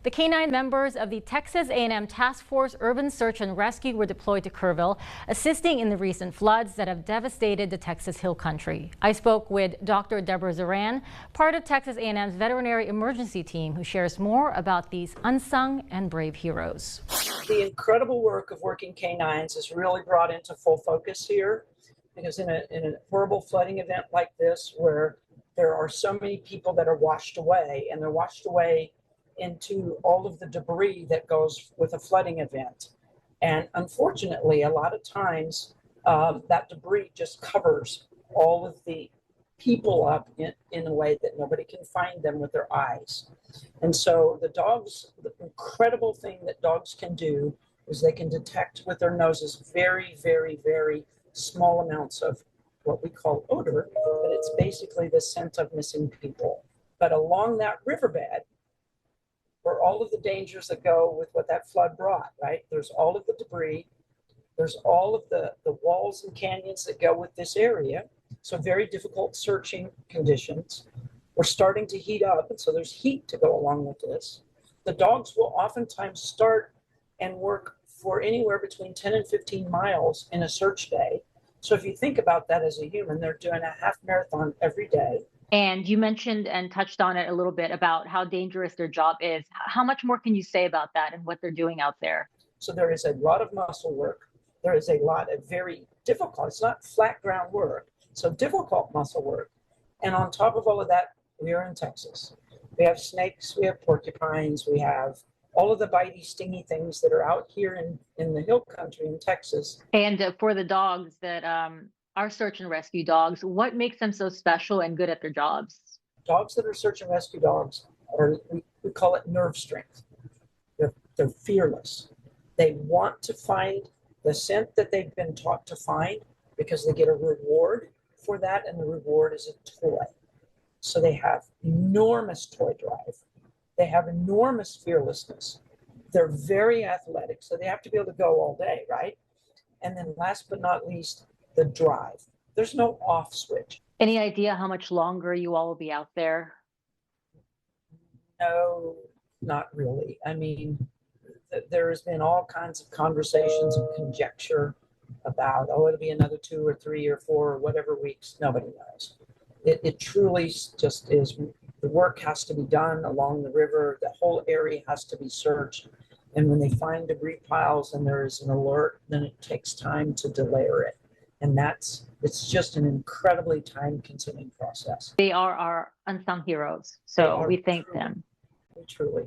The K9 members of the Texas A&M Task Force Urban Search and Rescue were deployed to Kerrville, assisting in the recent floods that have devastated the Texas Hill Country. I spoke with Dr. Deborah Zoran, part of Texas A&M's veterinary emergency team, who shares more about these unsung and brave heroes. The incredible work of working K9s is really brought into full focus here, because in a horrible flooding event like this, where there are so many people that are washed away, and they're washed away into all of the debris that goes with a flooding event. And unfortunately, a lot of times that debris just covers all of the people up in a way that nobody can find them with their eyes. And so the incredible thing that dogs can do is they can detect with their noses very, very, very small amounts of what we call odor, but it's basically the scent of missing people. But along that riverbed, for all of the dangers that go with what that flood brought, right? There's all of the debris, there's all of the walls and canyons that go with this area. So very difficult searching conditions. We're starting to heat up, and so there's heat to go along with this. The dogs will oftentimes start and work for anywhere between 10 and 15 miles in a search day. So if you think about that as a human, they're doing a half marathon every day. And you mentioned and touched on it a little bit about how dangerous their job is. How much more can you say about that and what they're doing out there? So there is a lot of muscle work. There is a lot of very difficult, it's not flat ground work, so difficult muscle work. And on top of all of that, we are in Texas. We have snakes, we have porcupines, we have all of the bitey, stingy things that are out here in the hill country in Texas. And for the dogs that are search and rescue dogs, what makes them so special and good at their jobs? Dogs that are search and rescue dogs are, we call it nerve strength. They're fearless. They want to find the scent that they've been taught to find because they get a reward for that, and the reward is a toy. So they have enormous toy drive. They have enormous fearlessness. They're very athletic, so they have to be able to go all day, right? And then last but not least, the drive. There's no off switch. Any idea how much longer you all will be out there? No, not really. I mean, there has been all kinds of conversations and conjecture about, oh, it'll be another 2 or 3 or 4 or whatever weeks. Nobody knows. It truly just is. The work has to be done along the river. The whole area has to be searched. And when they find debris piles and there is an alert, then it takes time to delayer it. And it's just an incredibly time-consuming process. They are our unsung heroes, so we thank them. Truly.